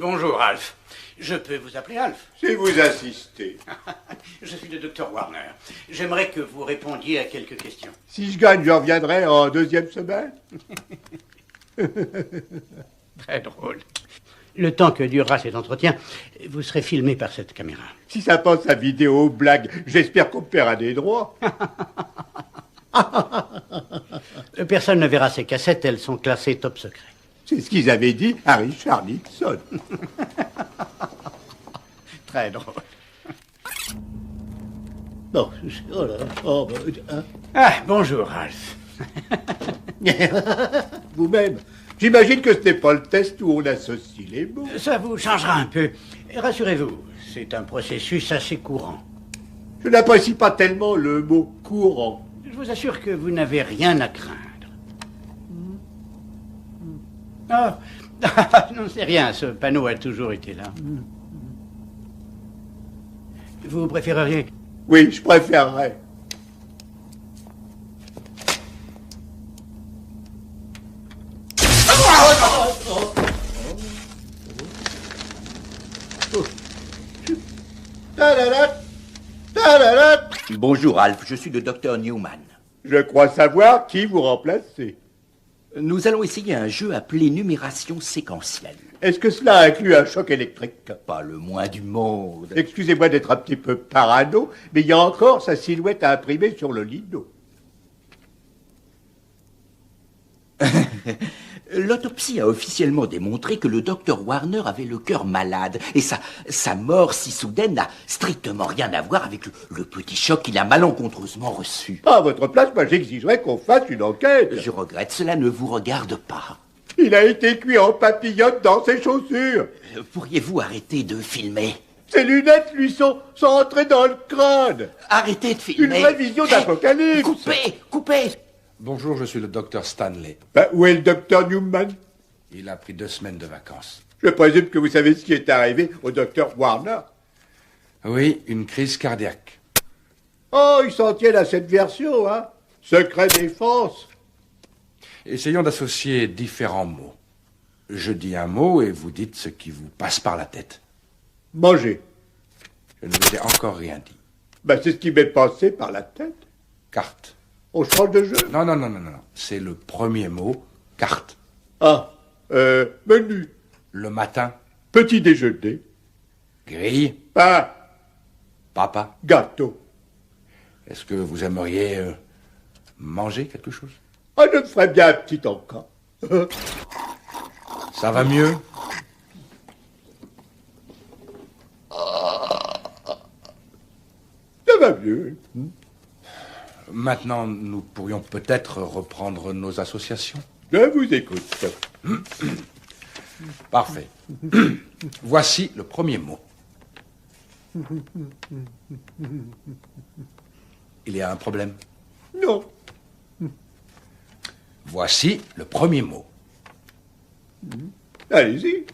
Bonjour, Alf. Je peux vous appeler Alf? Si vous insistez. Je suis le docteur Warner. J'aimerais que vous répondiez à quelques questions. Si je gagne, j'en reviendrai en deuxième semaine. Très drôle. Le temps que durera cet entretien, vous serez filmé par cette caméra. Si ça passe à vidéo, blague, j'espère qu'on me paiera des droits. Personne ne verra ces cassettes, elles sont classées top secret. C'est ce qu'ils avaient dit à Richard Nixon. Très drôle. Bon, oh là, oh, hein. Ah, bonjour, Alf. Vous-même, j'imagine que ce n'est pas le test où on associe les mots. Ça vous changera un peu. Rassurez-vous, c'est un processus assez courant. Je n'apprécie pas tellement le mot courant. Je vous assure que vous n'avez rien à craindre. Ah, non, c'est rien, ce panneau a toujours été là. Vous préféreriez... Oui, je préférerais. Bonjour Alf, je suis le docteur Newman. Je crois savoir qui vous remplacez. Nous allons essayer un jeu appelé numération séquentielle. Est-ce que cela inclut un choc électrique? Pas le moins du monde. Excusez-moi d'être un petit peu parano, mais il y a encore sa silhouette à imprimer sur le lido. L'autopsie a officiellement démontré que le docteur Warner avait le cœur malade. Et sa mort si soudaine n'a strictement rien à voir avec le petit choc qu'il a malencontreusement reçu. À votre place, moi j'exigerais qu'on fasse une enquête. Je regrette, cela ne vous regarde pas. Il a été cuit en papillote dans ses chaussures. Pourriez-vous arrêter de filmer? Ses lunettes lui sont entrées dans le crâne. Arrêtez de filmer. Une vraie vision d'apocalypse. Coupez. Bonjour, je suis le docteur Stanley. Ben, où est le docteur Newman? Il a pris 2 semaines de vacances. Je présume que vous savez ce qui est arrivé au docteur Warner. Oui, une crise cardiaque. Oh, ils s'en tiennent à cette version, hein. Secret défense. Essayons d'associer différents mots. Je dis un mot et vous dites ce qui vous passe par la tête. Manger. Je ne vous ai encore rien dit. Ben, c'est ce qui m'est passé par la tête. Carte. On change de jeu. Non. C'est le premier mot, carte. Ah, menu. Le matin, Petit déjeuner. grille, Pain. papa. Gâteau. Est-ce que vous aimeriez manger quelque chose? Ah, je me ferais bien un petit encas. Ça va mieux? Ça va mieux. Maintenant, nous pourrions peut-être reprendre nos associations. Je vous écoute. Parfait. Voici le premier mot. Il y a un problème. Non. Voici le premier mot. Allez-y.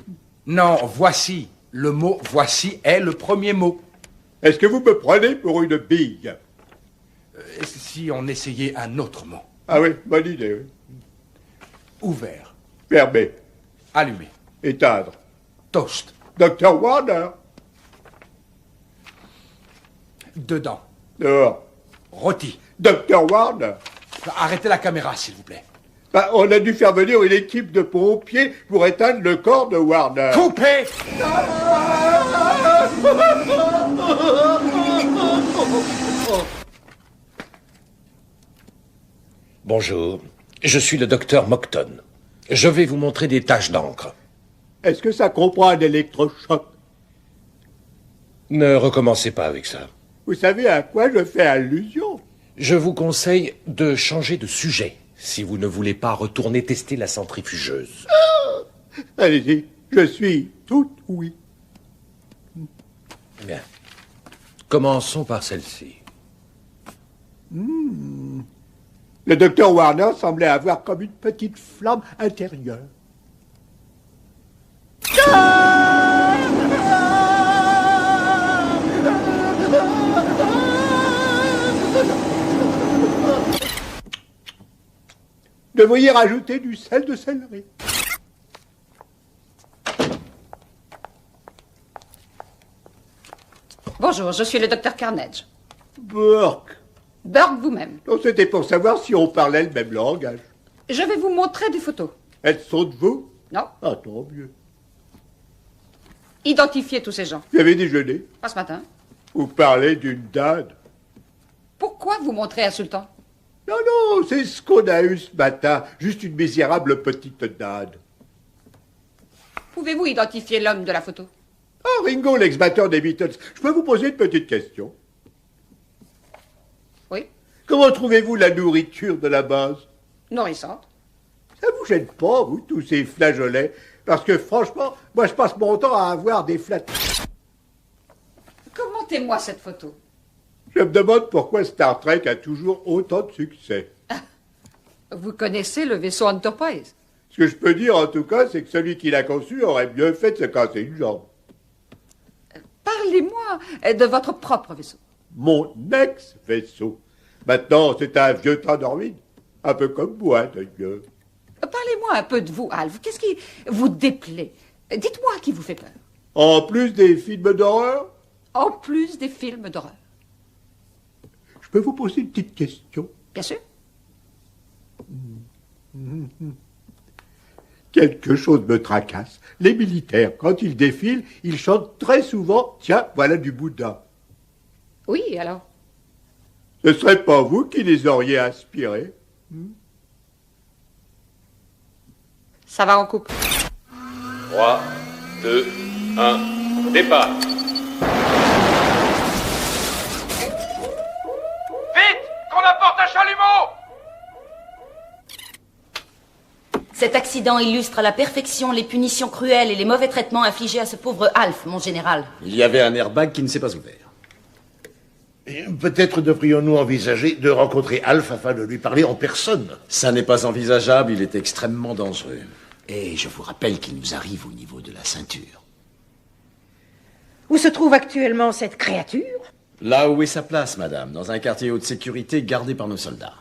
Non, voici. Le mot voici est le premier mot. Est-ce que vous me prenez pour une bille? Si on essayait un autre mot. Ah oui, bonne idée, oui. Ouvert, Fermé. allumé, Éteindre. toast, Docteur Warner. dedans, Dehors. rôti. Docteur Warner. Arrêtez la caméra, s'il vous plaît. Ben, on a dû faire venir une équipe de pompiers pour éteindre le corps de Warner. Coupez! Bonjour, je suis le docteur Mockton. Je vais vous montrer des taches d'encre. Est-ce que ça comprend un électrochoc? Ne recommencez pas avec ça. Vous savez à quoi je fais allusion? Je vous conseille de changer de sujet si vous ne voulez pas retourner tester la centrifugeuse. Allez-y, je suis tout oui. Bien. Commençons par celle-ci. Le docteur Warner semblait avoir comme une petite flamme intérieure. Devriez rajouter du sel de céleri. Bonjour, je suis le docteur Carnage. Burke. Burke vous-même. Non, c'était pour savoir si on parlait le même langage. Je vais vous montrer des photos. Elles sont de vous? Non. Ah, tant mieux. Identifiez tous ces gens. Vous avez déjeuné? Pas ce matin. Vous parlez d'une dinde? Pourquoi vous montrez insultant? Non, non, c'est ce qu'on a eu ce matin. Juste une misérable petite dinde. Pouvez-vous identifier l'homme de la photo? Ah, Ringo, l'ex-batteur des Beatles. Je peux vous poser une petite question? Oui. Comment trouvez-vous la nourriture de la base? Nourrissante. Ça vous gêne pas, vous, tous ces flageolets? Parce que franchement, moi je passe mon temps à avoir des Commentez-moi cette photo. Je me demande pourquoi Star Trek a toujours autant de succès. Vous connaissez le vaisseau Enterprise? Ce que je peux dire en tout cas, c'est que celui qui l'a conçu aurait mieux fait de se casser une jambe. Parlez-moi de votre propre vaisseau. Mon ex-vaisseau. Maintenant, c'est un vieux Tandorwin. Un peu comme moi, d'ailleurs. Parlez-moi un peu de vous, Alf. Qu'est-ce qui vous déplaît? Dites-moi qui vous fait peur. En plus des films d'horreur, En plus des films d'horreur. je peux vous poser une petite question? Bien sûr. Quelque chose me tracasse. Les militaires, quand ils défilent, ils chantent très souvent « Tiens, voilà du Bouddha Oui, alors? ». Ce serait pas vous qui les auriez inspirés? Ça va en couple. 3, 2, 1, départ. Vite! Qu'on apporte un chalumeau! Cet accident illustre à la perfection les punitions cruelles et les mauvais traitements infligés à ce pauvre Alf, mon général. Il y avait un airbag qui ne s'est pas ouvert. Et peut-être devrions-nous envisager de rencontrer Alf afin de lui parler en personne. Ça n'est pas envisageable, il est extrêmement dangereux. Et je vous rappelle qu'il nous arrive au niveau de la ceinture. Où se trouve actuellement cette créature? Là où est sa place, madame, dans un quartier haute sécurité gardé par nos soldats.